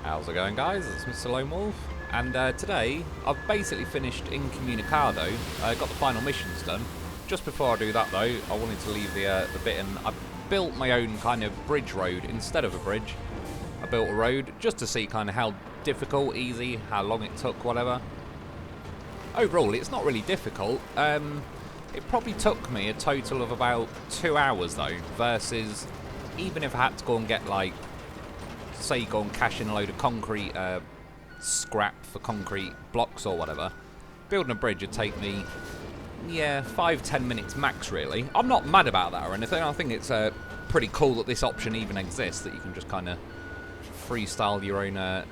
How's it going, guys? It's Mr. Lone Wolf, and today I've basically finished Incommunicado. Got the final missions done. Just before I do that, though, I wanted to leave the bit in. I built my own kind of bridge road instead of a bridge. I built a road just to see kind of how difficult, easy, how long it took, whatever. Overall, it's not really difficult. It probably took me a total of about 2 hours, though, versus even if I had to go and get, like, say go and cash in a load of concrete scrap for concrete blocks or whatever, building a bridge would take me, yeah, 5-10 minutes max, really. I'm not mad about that or anything. I think it's pretty cool that this option even exists, that you can just kind of freestyle your own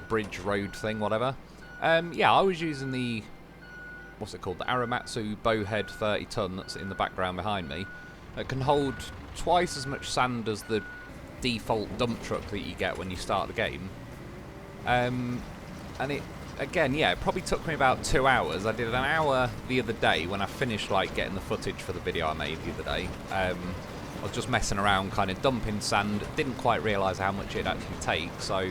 bridge road thing, whatever. Yeah, I was using the, what's it called, the Aramatsu bowhead 30-ton that's in the background behind me. It can hold twice as much sand as the default dump truck that you get when you start the game. And it, again, yeah, it probably took me about 2 hours. I did an hour the other day when I finished, like, getting the footage for the video I made the other day. I was just messing around, kind of dumping sand. Didn't quite realise how much it'd actually take, so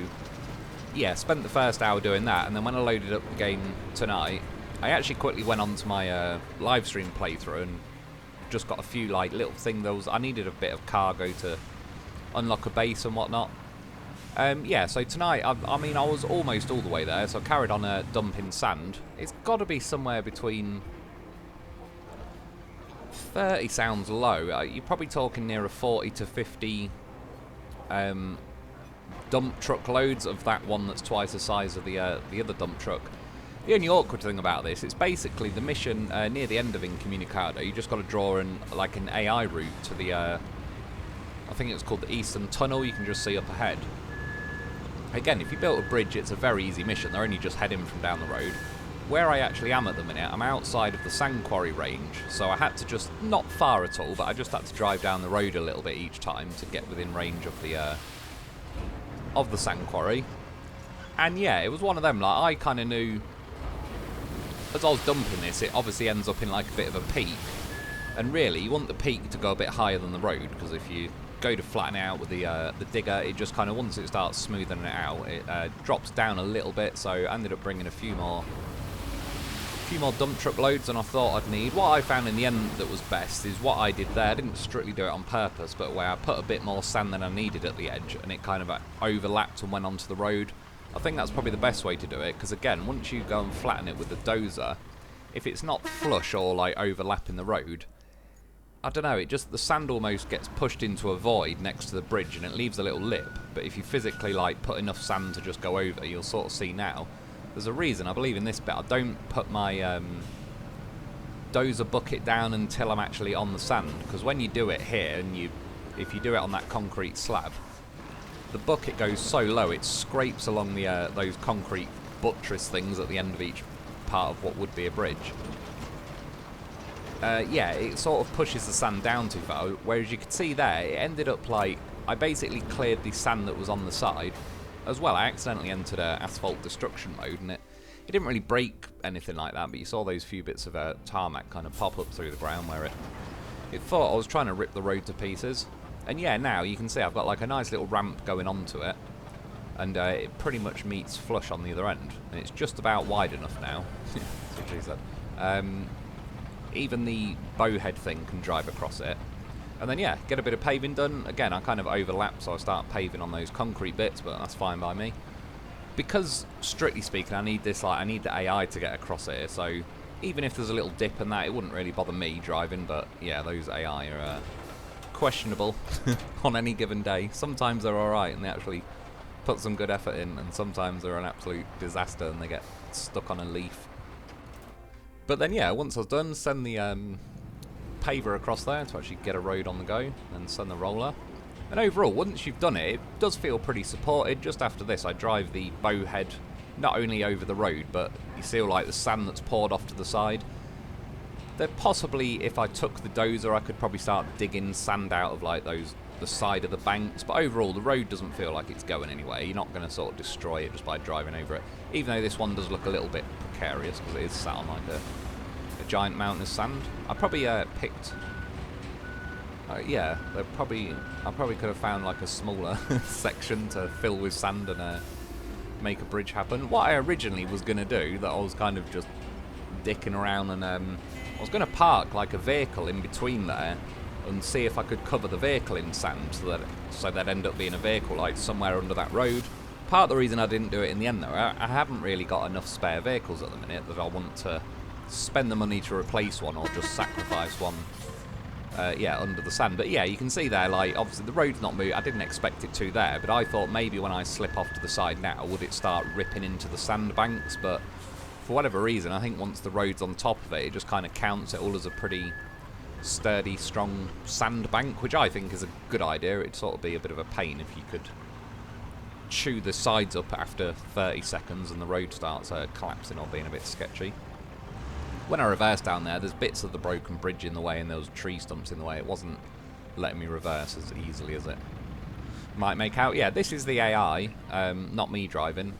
yeah, spent the first hour doing that, and then when I loaded up the game tonight, I actually quickly went on to my live stream playthrough and just got a few, like, little things. I needed a bit of cargo to unlock a base and whatnot. Yeah, so tonight, I mean, I was almost all the way there, so I carried on dumping sand. It's got to be somewhere between 30 sounds low. You're probably talking near a 40 to 50 dump truck loads of that one that's twice the size of the other dump truck. The only awkward thing about this, it's basically the mission near the end of Incommunicado. You just got to draw in, like, an AI route to the, I think it's called the Eastern Tunnel, you can just see up ahead. Again, if you built a bridge, it's a very easy mission. They're only just heading from down the road. Where I actually am at the minute, I'm outside of the sand quarry range, so I had to just, not far at all, but I just had to drive down the road a little bit each time to get within range of the sand quarry. And yeah, it was one of them, like, I kind of knew, as I was dumping this, it obviously ends up in, like, a bit of a peak. And really, you want the peak to go a bit higher than the road, because if you go to flatten it out with the digger, it just kind of, once it starts smoothing it out, it drops down a little bit, so I ended up bringing a few more dump truck loads than I thought I'd need. What I found in the end that was best is what I did there. I didn't strictly do it on purpose, but where I put a bit more sand than I needed at the edge, and it kind of overlapped and went onto the road. I think that's probably the best way to do it, because again, once you go and flatten it with the dozer, if it's not flush or, like, overlapping the road, I don't know, it just, the sand almost gets pushed into a void next to the bridge and it leaves a little lip. But if you physically, like, put enough sand to just go over, you'll sort of see now. There's a reason, I believe in this bit, I don't put my dozer bucket down until I'm actually on the sand. Because when you do it here, and if you do it on that concrete slab, the bucket goes so low, it scrapes along the those concrete buttress things at the end of each part of what would be a bridge. Yeah, it sort of pushes the sand down too far, whereas you could see there, it ended up like, I basically cleared the sand that was on the side. As well, I accidentally entered asphalt destruction mode, and it didn't really break anything like that, but you saw those few bits of tarmac kind of pop up through the ground where it thought I was trying to rip the road to pieces. And yeah, now you can see I've got, like, a nice little ramp going onto it, and it pretty much meets flush on the other end, and it's just about wide enough now. That's what she said. Even the bowhead thing can drive across it. And then, yeah, get a bit of paving done. Again, I kind of overlap, so I start paving on those concrete bits, but that's fine by me. Because, strictly speaking, I need this, like, I need the AI to get across here, so even if there's a little dip in that, it wouldn't really bother me driving, but yeah, those AI are questionable on any given day. Sometimes they're alright and they actually put some good effort in, and sometimes they're an absolute disaster and they get stuck on a leaf. But then, yeah, once I was done, send the paver across there to actually get a road on the go, and send the roller. And overall, once you've done it, it does feel pretty supported. Just after this, I drive the bowhead not only over the road, but you see all, like, the sand that's poured off to the side. There possibly, if I took the dozer, I could probably start digging sand out of, like, the side of the banks. But overall, the road doesn't feel like it's going anywhere. You're not going to sort of destroy it just by driving over it. Even though this one does look a little bit precarious because it is sat on, like, a giant mountain of sand. I probably picked yeah, I probably could have found like a smaller section to fill with sand and make a bridge happen. What I originally was going to do, that I was kind of just dicking around, and I was going to park like a vehicle in between there and see if I could cover the vehicle in sand so there'd end up being a vehicle like somewhere under that road. Part of the reason I didn't do it in the end, though, I haven't really got enough spare vehicles at the minute that I want to spend the money to replace one or just sacrifice one, under the sand. But yeah, you can see there, like, obviously the road's not moving. I didn't expect it to there, but I thought maybe when I slip off to the side now, would it start ripping into the sandbanks? But for whatever reason, I think once the road's on top of it, it just kind of counts it all as a pretty sturdy, strong sandbank, which I think is a good idea. It'd sort of be a bit of a pain if you could chew the sides up after 30 seconds and the road starts collapsing or being a bit sketchy. When I reversed down there's bits of the broken bridge in the way and there was tree stumps in the way. It wasn't letting me reverse as easily as it might make out. Yeah, this is the AI, not me driving.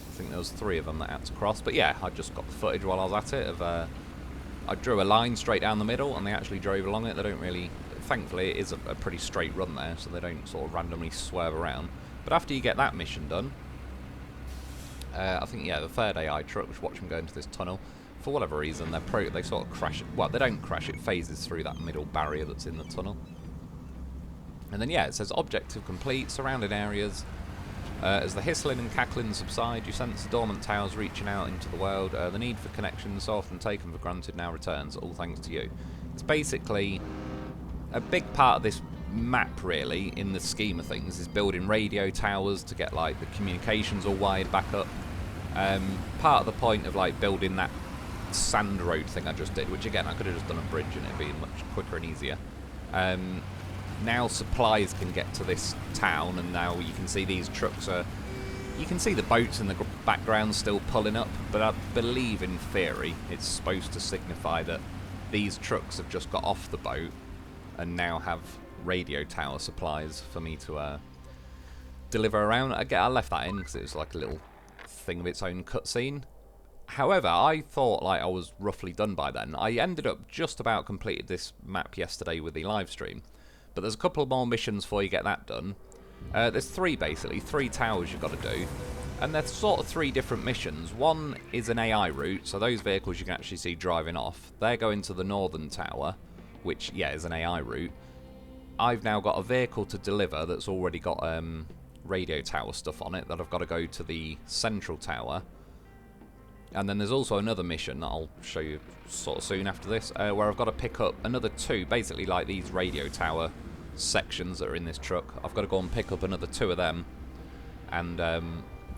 I think there was 3 of them that had to cross. But yeah, I just got the footage while I was at it of I drew a line straight down the middle and they actually drove along it. They don't really, thankfully it is a pretty straight run there, so they don't sort of randomly swerve around. But after you get that mission done, I think, yeah, the third AI truck, which watch them go into this tunnel, for whatever reason, they sort of crash it. Well, they don't crash, it phases through that middle barrier that's in the tunnel. And then, yeah, it says objective complete, surrounding areas. As the hissling and cackling subside, you sense the dormant towers reaching out into the world. The need for connections, so often taken for granted, now returns, all thanks to you. It's basically a big part of this map, really, in the scheme of things, is building radio towers to get like the communications all wired back up. Part of the point of like building that sand road thing I just did, which again I could have just done a bridge and it'd be much quicker and easier. Now supplies can get to this town, and now you can see these trucks you can see the boats in the background still pulling up, but I believe in theory it's supposed to signify that these trucks have just got off the boat and now have radio tower supplies for me to deliver around. Again, I left that in because it was like a little thing of its own cutscene. However, I thought like I was roughly done by then. I ended up just about completed this map yesterday with the live stream, but there's a couple more missions before you get that done. There's 3 basically, 3 towers you've got to do, and there's sort of 3 different missions. One is an AI route, so those vehicles you can actually see driving off, they're going to the northern tower, which, yeah, is an AI route. I've now got a vehicle to deliver that's already got radio tower stuff on it that I've got to go to the central tower. And then there's also another mission that I'll show you sort of soon after this, where I've got to pick up another 2, basically like these radio tower sections that are in this truck. I've got to go and pick up another 2 of them and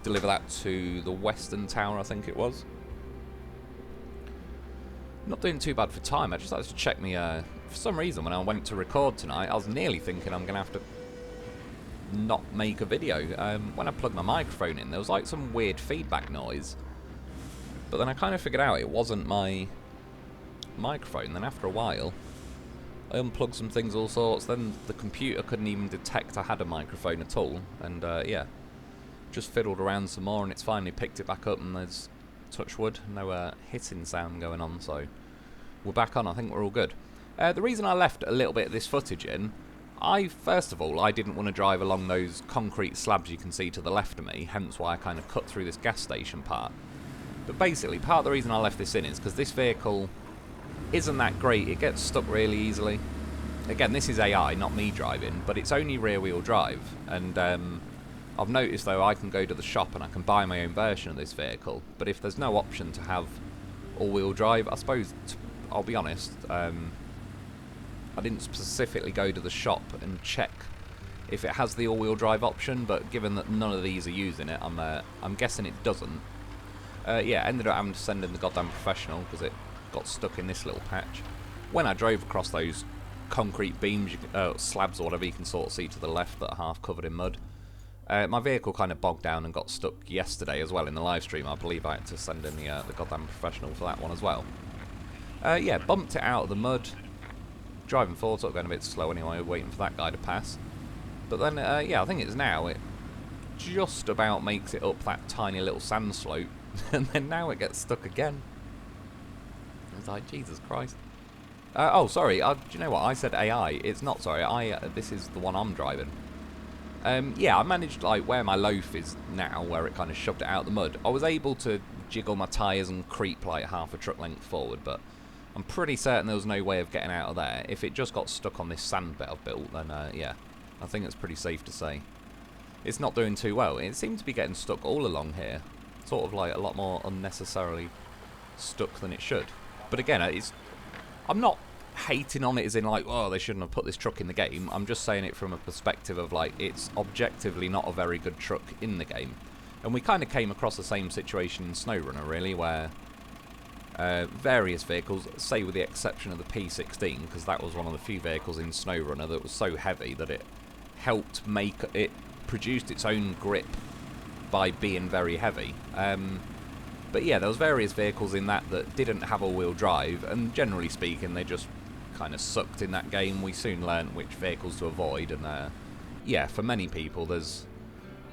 deliver that to the western tower, I think it was. Not doing too bad for time. I just had to check me. For some reason, when I went to record tonight, I was nearly thinking I'm going to have to not make a video. When I plugged my microphone in, there was like some weird feedback noise. But then I kind of figured out it wasn't my microphone. Then after a while, I unplugged some things, all sorts. Then the computer couldn't even detect I had a microphone at all. And yeah, just fiddled around some more and it's finally picked it back up, and there's, touch wood, no hitting sound going on. So we're back on. I think we're all good. The reason I left a little bit of this footage in, first of all, I didn't want to drive along those concrete slabs you can see to the left of me, hence why I kind of cut through this gas station part. But basically, part of the reason I left this in is because this vehicle isn't that great. It gets stuck really easily. Again, this is AI, not me driving, but it's only rear-wheel drive. And I've noticed, though, I can go to the shop and I can buy my own version of this vehicle. But if there's no option to have all-wheel drive, I suppose, I'll be honest, I didn't specifically go to the shop and check if it has the all-wheel drive option, but given that none of these are using it, I'm guessing it doesn't. Yeah, ended up having to send in the goddamn professional because it got stuck in this little patch. When I drove across those concrete beams, slabs or whatever, you can sort of see to the left that are half covered in mud. My vehicle kind of bogged down and got stuck yesterday as well in the live stream. I believe I had to send in the goddamn professional for that one as well. Yeah, bumped it out of the mud. Driving forward, sort of going a bit slow anyway, waiting for that guy to pass. But then, yeah, I think it's now, it just about makes it up that tiny little sand slope. And then now it gets stuck again. I was like, Jesus Christ. Oh, sorry, do you know what? I said AI. It's not, sorry. This is the one I'm driving. Yeah, I managed, like, where my loaf is now, where it kind of shoved it out the mud, I was able to jiggle my tyres and creep, like, half a truck length forward, but I'm pretty certain there was no way of getting out of there. If it just got stuck on this sand bit I've built, then, yeah, I think it's pretty safe to say. It's not doing too well. It seemed to be getting stuck all along here. Sort of, like, a lot more unnecessarily stuck than it should. But again, I'm not hating on it as in, like, oh, they shouldn't have put this truck in the game. I'm just saying it from a perspective of, like, it's objectively not a very good truck in the game. And we kind of came across the same situation in SnowRunner, really, where various vehicles, say with the exception of the P16, because that was one of the few vehicles in SnowRunner that was so heavy that it helped make it produced its own grip by being very heavy. But yeah, there was various vehicles in that didn't have all-wheel drive, and generally speaking, they just kind of sucked in that game. We soon learned which vehicles to avoid, and yeah, for many people, there's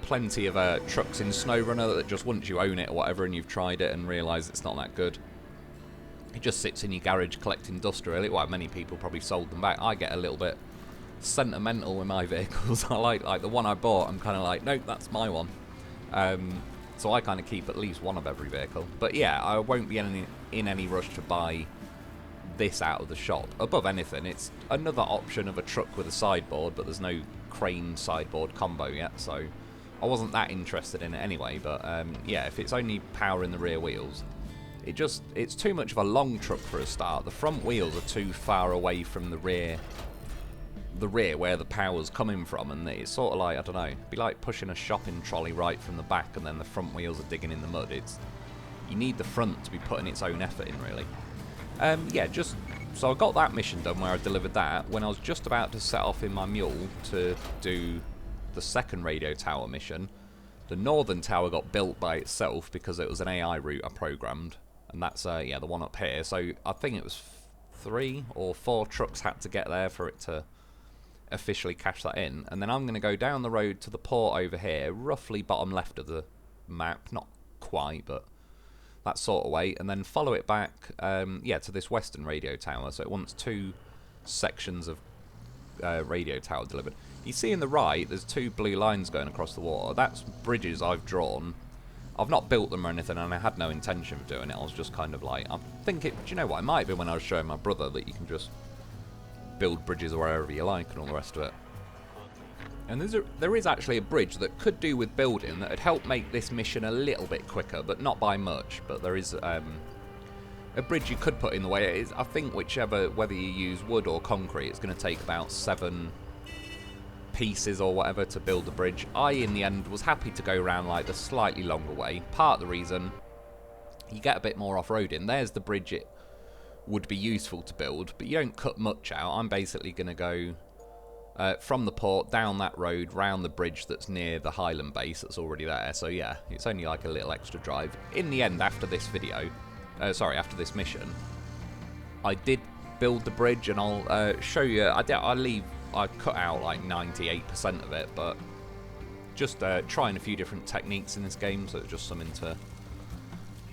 plenty of trucks in SnowRunner that just once you own it or whatever, and you've tried it and realise it's not that good, it just sits in your garage collecting dust, really. Well, many people probably sold them back. I get a little bit sentimental with my vehicles. I like the one I bought, I'm kind of like, nope, that's my one. So I kind of keep at least one of every vehicle. But yeah, I won't be in any rush to buy this out of the shop. Above anything, it's another option of a truck with a sideboard, but there's no crane sideboard combo yet, so I wasn't that interested in it anyway. But yeah, if it's only powering the rear wheels, it's too much of a long truck for a start. The front wheels are too far away from the rear where the power's coming from, and it's sort of like, I don't know, it'd be like pushing a shopping trolley right from the back and then the front wheels are digging in the mud. You need the front to be putting its own effort in, really. Yeah, so I got that mission done where I delivered that. When I was just about to set off in my mule to do the second radio tower mission, the northern tower got built by itself because it was an AI route I programmed, and that's yeah, the one up here. So I think it was 3 or 4 trucks had to get there for it to officially cash that in, and then I'm going to go down the road to the port over here, roughly bottom left of the map, not quite, but that sort of way, and then follow it back, yeah, to this western radio tower. So it wants 2 sections of radio tower delivered. You see in the right, there's 2 blue lines going across the water. That's bridges I've drawn. I've not built them or anything, and I had no intention of doing it. I was just kind of like, I'm thinking, do you know what, it might be when I was showing my brother that you can just build bridges wherever you like and all the rest of it. And there is actually a bridge that could do with building that would help make this mission a little bit quicker, but not by much. But there is a bridge you could put in the way. It is, I think, whether you use wood or concrete, it's going to take about 7 pieces or whatever to build the bridge. I, in the end, was happy to go around like the slightly longer way. Part of the reason, you get a bit more off-roading. There's the bridge it would be useful to build, but you don't cut much out. I'm basically going to go from the port down that road round the bridge that's near the Highland base that's already there. So yeah, it's only like a little extra drive. In the end, after this video, after this mission, I did build the bridge, and I'll show you. I cut out like 98% of it, but just trying a few different techniques in this game, so it's just something to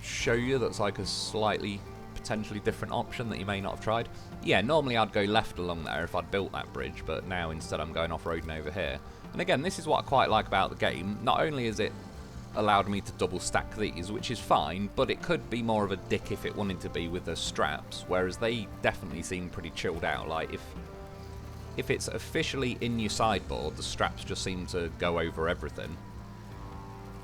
show you that's like a slightly potentially different option that you may not have tried. Yeah, normally I'd go left along there if I'd built that bridge, but now instead I'm going off-roading over here. And again, this is what I quite like about the game. Not only is it allowed me to double stack these, which is fine, but it could be more of a dick if it wanted to be with the straps, whereas they definitely seem pretty chilled out. Like, if it's officially in your sideboard, the straps just seem to go over everything.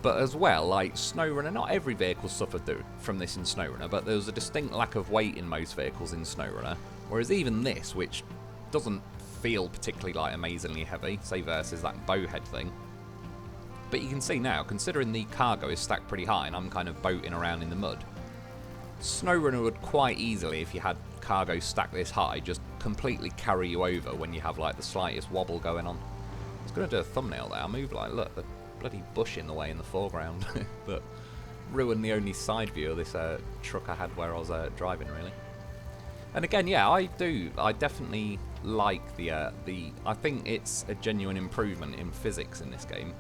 But as well, like SnowRunner, not every vehicle suffered from this in SnowRunner, but there was a distinct lack of weight in most vehicles in SnowRunner, whereas even this, which doesn't feel particularly like amazingly heavy, say versus that bowhead thing. But you can see now, considering the cargo is stacked pretty high and I'm kind of boating around in the mud, SnowRunner would quite easily, if you had cargo stacked this high, just completely carry you over when you have like the slightest wobble going on. I was going to do a thumbnail there. I moved, like, look, the bloody bush in the way in the foreground that ruined the only side view of this truck I had where I was driving, really. And again, yeah, I definitely like I think it's a genuine improvement in physics in this game.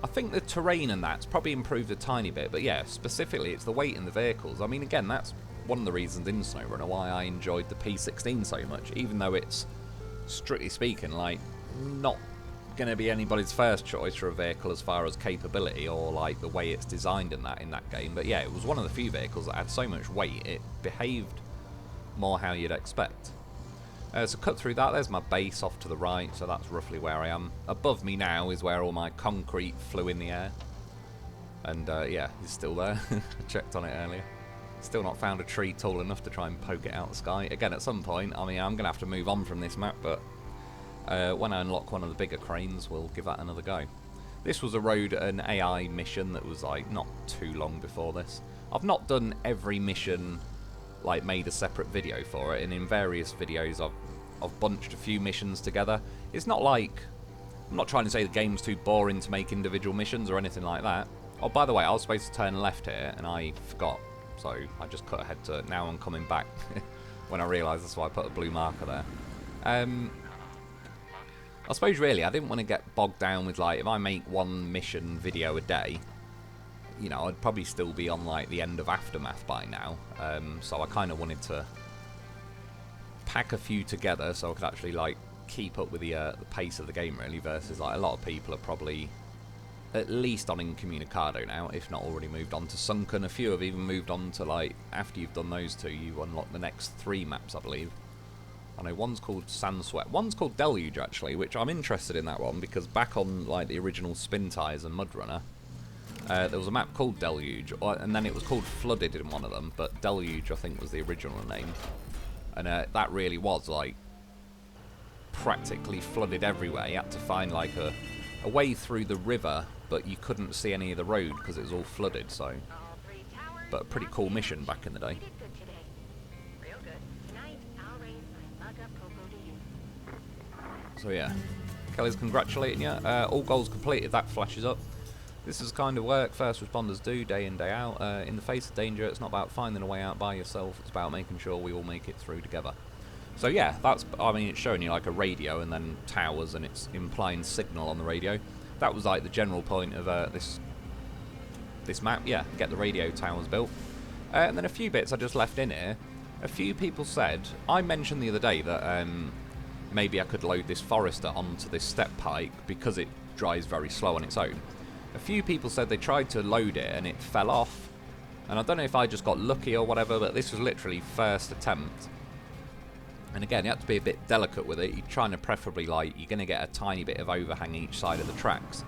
I think the terrain and that's probably improved a tiny bit, but yeah, specifically it's the weight in the vehicles. I mean, again, that's one of the reasons in SnowRunner why I enjoyed the P16 so much, even though it's, strictly speaking, like not going to be anybody's first choice for a vehicle as far as capability or like the way it's designed in that game. But yeah, it was one of the few vehicles that had so much weight it behaved more how you'd expect. So cut through that, there's my base off to the right, so that's roughly where I am. Above me now is where all my concrete flew in the air. And yeah, he's still there. I checked on it earlier. Still not found a tree tall enough to try and poke it out the sky. Again, at some point, I mean, I'm going to have to move on from this map, but when I unlock one of the bigger cranes, we'll give that another go. This was an AI mission that was like not too long before this. I've not done every mission, like made a separate video for it, and in various videos I've bunched a few missions together. It's not like, I'm not trying to say the game's too boring to make individual missions or anything like that. Oh, by the way, I was supposed to turn left here, and I forgot. So I just cut ahead to now I'm coming back when I realised that's why I put a blue marker there. I suppose really I didn't want to get bogged down with like if I make one mission video a day, you know, I'd probably still be on like the end of Aftermath by now. So I kind of wanted to pack a few together so I could actually like keep up with the pace of the game really, versus like a lot of people are probably at least on Incommunicado now, if not already moved on to Sunken. A few have even moved on to like, after you've done those two, you unlock the next 3 maps, I believe. I know one's called Sand Sweat, one's called Deluge actually, which I'm interested in that one because back on like the original Spin Tires and Mud Runner, there was a map called Deluge, and then it was called Flooded in one of them, but Deluge I think was the original name, and that really was like practically flooded everywhere. You had to find like a way through the river, but you couldn't see any of the road because it was all flooded. So, but a pretty cool mission back in the day. So yeah, Kelly's congratulating you. All goals completed, that flashes up. This is the kind of work first responders do day in, day out. In the face of danger, it's not about finding a way out by yourself, it's about making sure we all make it through together. So yeah, that's, I mean, it's showing you like a radio and then towers, and it's implying signal on the radio. That was like the general point of this map. Yeah, get the radio towers built. And then a few bits I just left in here. A few people said, I mentioned the other day that maybe I could load this Forester onto this step pike because it drives very slow on its own. A few people said they tried to load it and it fell off. And I don't know if I just got lucky or whatever, but this was literally first attempt. And again, you have to be a bit delicate with it. You're trying to preferably, like, you're going to get a tiny bit of overhang each side of the tracks.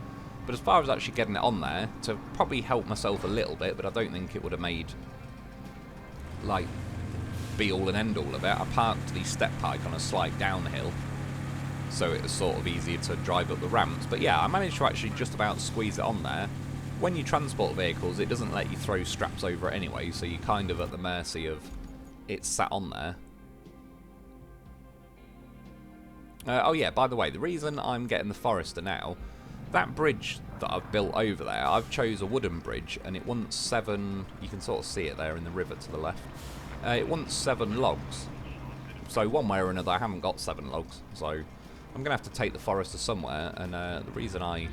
But as far as actually getting it on there, to probably help myself a little bit, but I don't think it would have made, like, be all and end all of it. I parked the step pike on a slight downhill, so it was sort of easier to drive up the ramps. But yeah, I managed to actually just about squeeze it on there. When you transport vehicles, it doesn't let you throw straps over it anyway, so you're kind of at the mercy of it sat on there. Oh yeah, by the way, the reason I'm getting the Forester now, that bridge that I've built over there, I've chose a wooden bridge, and it wants 7, you can sort of see it there in the river to the left, it wants 7 logs. So one way or another I haven't got 7 logs, so I'm going to have to take the Forester somewhere, and the reason I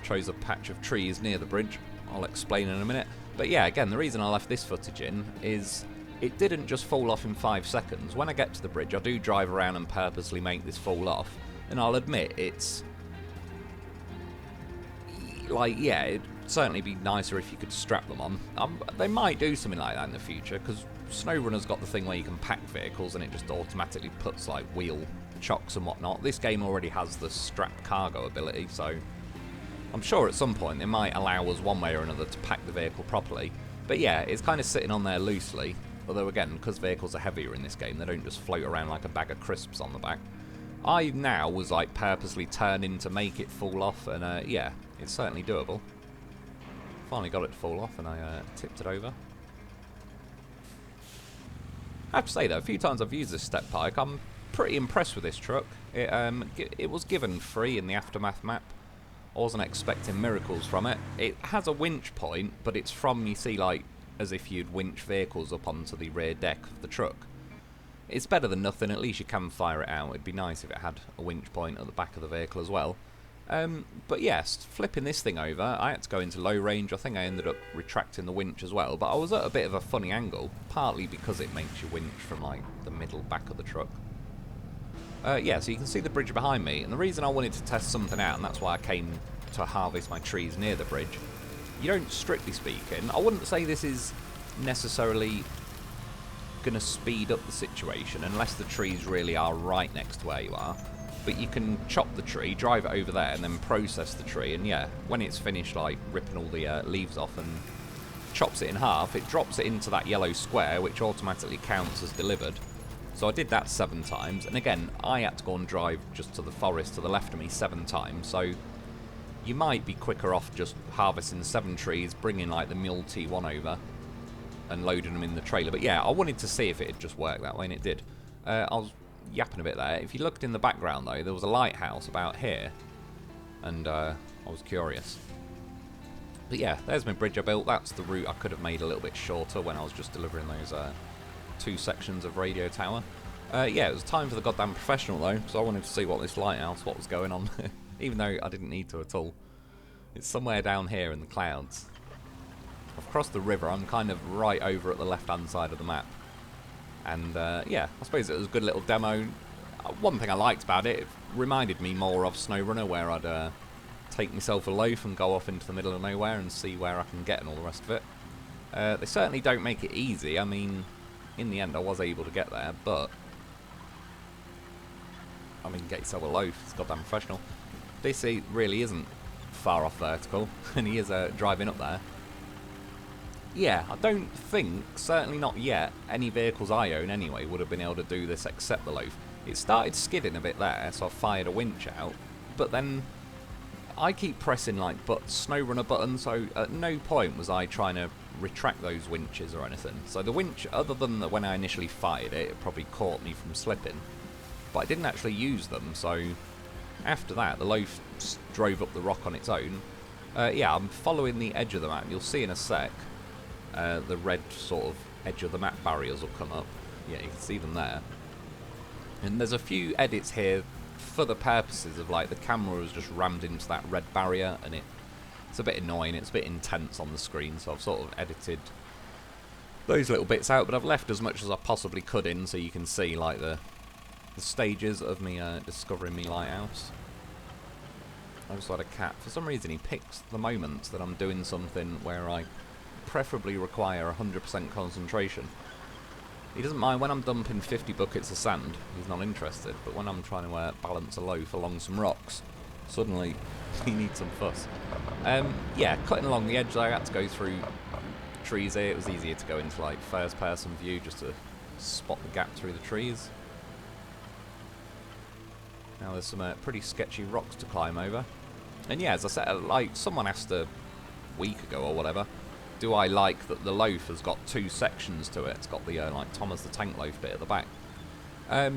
chose a patch of trees near the bridge, I'll explain in a minute. But yeah, again, the reason I left this footage in is it didn't just fall off in 5 seconds. When I get to the bridge, I do drive around and purposely make this fall off. And I'll admit, it's like, yeah, it'd certainly be nicer if you could strap them on. They might do something like that in the future, because SnowRunner's got the thing where you can pack vehicles and it just automatically puts like wheel chocks and whatnot. This game already has the strap cargo ability, so I'm sure at some point they might allow us one way or another to pack the vehicle properly. But yeah, it's kind of sitting on there loosely. Although again, because vehicles are heavier in this game, they don't just float around like a bag of crisps on the back. I now was like purposely turning to make it fall off, and yeah, it's certainly doable. Finally got it to fall off, and I tipped it over. I have to say though, a few times I've used this step pike, I'm pretty impressed with this truck. It was given free in the Aftermath map. I wasn't expecting miracles from it. It has a winch point, but it's from, you see, like, as if you'd winch vehicles up onto the rear deck of the truck. It's better than nothing, at least you can fire it out. It'd be nice if it had a winch point at the back of the vehicle as well. But yes, flipping this thing over, I had to go into low range. I think I ended up retracting the winch as well, but I was at a bit of a funny angle, partly because it makes you winch from like the middle back of the truck. Yeah, so you can see the bridge behind me, and the reason I wanted to test something out, and that's why I came to harvest my trees near the bridge, you don't, strictly speaking, I wouldn't say this is necessarily going to speed up the situation, unless the trees really are right next to where you are, but you can chop the tree, drive it over there, and then process the tree, and yeah, when it's finished, like, ripping all the leaves off and chops it in half, it drops it into that yellow square, which automatically counts as delivered. So I did that 7 times, and again, I had to go and drive just to the forest to the left of me 7 times, so you might be quicker off just harvesting 7 trees, bringing like the mule T1 over, and loading them in the trailer. But yeah, I wanted to see if it had just worked that way, and it did. I was yapping a bit there. If you looked in the background though, there was a lighthouse about here, and I was curious. But yeah, there's my bridge I built. That's the route I could have made a little bit shorter when I was just delivering those 2 sections of radio tower. Yeah, it was time for the goddamn professional though, so I wanted to see what this lighthouse, what was going on, even though I didn't need to at all. It's somewhere down here in the clouds. I've crossed the river, I'm kind of right over at the left hand side of the map. And yeah, I suppose it was a good little demo. One thing I liked about it, it reminded me more of SnowRunner, where I'd take myself a loaf and go off into the middle of nowhere and see where I can get and all the rest of it. They certainly don't make it easy. I mean, in the end I was able to get there, but I mean, get yourself a loaf, it's goddamn professional. This really isn't far off vertical, and he is driving up there. Yeah, I don't think, certainly not yet, any vehicles I own anyway would have been able to do this except the loaf. It started skidding a bit there, so I fired a winch out, but then I keep pressing like SnowRunner buttons, so at no point was I trying to retract those winches or anything. So the winch, other than that when I initially fired it, it probably caught me from slipping, but I didn't actually use them, so after that the loaf drove up the rock on its own. Yeah, I'm following the edge of the map. You'll see in a sec the red sort of edge of the map barriers will come up. Yeah, you can see them there. And there's a few edits here for the purposes of like the camera was just rammed into that red barrier, and it's a bit annoying, it's a bit intense on the screen, so I've sort of edited those little bits out, but I've left as much as I possibly could in so you can see like the stages of me discovering me lighthouse. I just had a cat. For some reason he picks the moments that I'm doing something where I preferably require 100% concentration. He doesn't mind when I'm dumping 50 buckets of sand, he's not interested, but when I'm trying to balance a loaf along some rocks, suddenly he needs some fuss. Yeah, cutting along the edge, I had to go through trees here. It was easier to go into like first person view just to spot the gap through the trees. Now there's some pretty sketchy rocks to climb over. And yeah, as I said, like someone asked a week ago or whatever, do I like that the loaf has got 2 sections to it? It's got the like Thomas the Tank Loaf bit at the back. I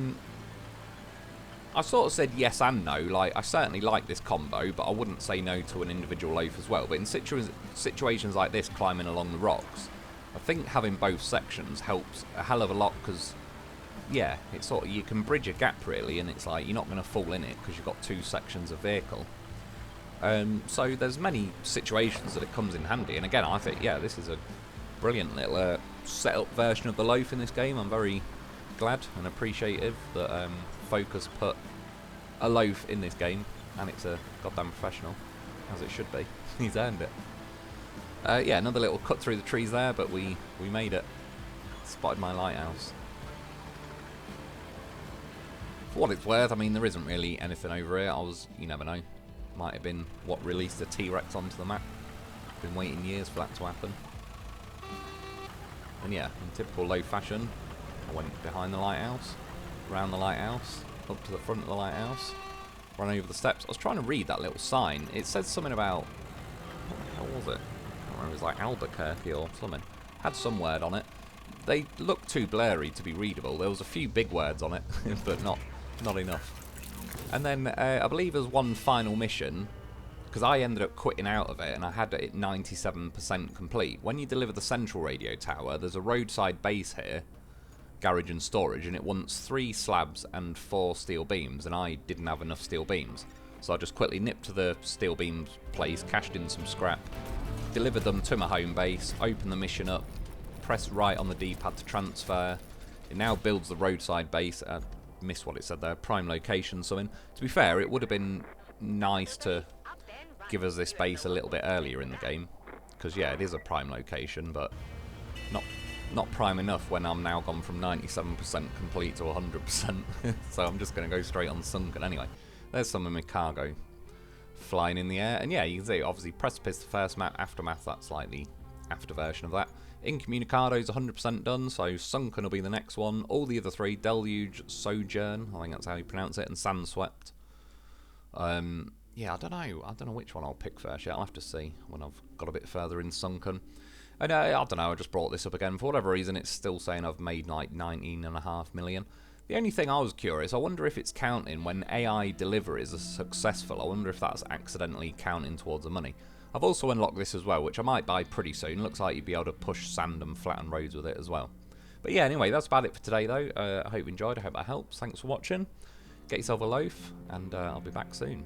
sort of said yes and no. Like, I certainly like this combo, but I wouldn't say no to an individual loaf as well. But in situations like this, climbing along the rocks, I think having both sections helps a hell of a lot, because yeah, it's sort of, you can bridge a gap really, and it's like you're not going to fall in it because you've got 2 sections of vehicle. So there's many situations that it comes in handy, and again I think yeah, this is a brilliant little set up version of the loaf in this game. I'm very glad and appreciative that Focus put a loaf in this game, and it's a goddamn professional, as it should be. He's earned it. Yeah, another little cut through the trees there, but we made it. Spotted my lighthouse. For what it's worth, I mean, there isn't really anything over here. You never know. Might have been what released the T-Rex onto the map. Been waiting years for that to happen. And yeah, in typical loaf fashion, I went behind the lighthouse, around the lighthouse, up to the front of the lighthouse, run over the steps. I was trying to read that little sign. It said something about, what the hell was it? I can't remember, it was like Albuquerque or something. Had some word on it. They looked too blurry to be readable. There was a few big words on it, but not enough. And then I believe there's one final mission, because I ended up quitting out of it and I had it 97% complete. When you deliver the central radio tower, there's a roadside base here, garage and storage, and it wants 3 slabs and 4 steel beams, and I didn't have enough steel beams. So I just quickly nipped to the steel beams place, cashed in some scrap, delivered them to my home base, opened the mission up, press right on the D-pad to transfer. It now builds the roadside base. missed what it said there. Prime location, something. To be fair, it would have been nice to give us this base a little bit earlier in the game, because yeah, it is a prime location, but not prime enough when I'm now gone from 97% complete to 100%. So I'm just going to go straight on sunken. Anyway, there's some of my cargo flying in the air, and yeah, you can see obviously Precipice, the first map, Aftermath, that's like the after version of that. Incommunicado is 100% done, so Sunken will be the next one. All the other three, Deluge, Sojourn, I think that's how you pronounce it, and Sandswept. Yeah, I don't know which one I'll pick first yet. I'll have to see when I've got a bit further in Sunken. And I don't know, I just brought this up again. For whatever reason, it's still saying I've made like 19.5 million. The only thing I was curious, I wonder if it's counting when AI deliveries are successful. I wonder if that's accidentally counting towards the money. I've also unlocked this as well, which I might buy pretty soon. Looks like you'd be able to push sand and flatten roads with it as well. But yeah, anyway, that's about it for today though. I hope you enjoyed, I hope that helps. Thanks for watching. Get yourself a loaf, and I'll be back soon.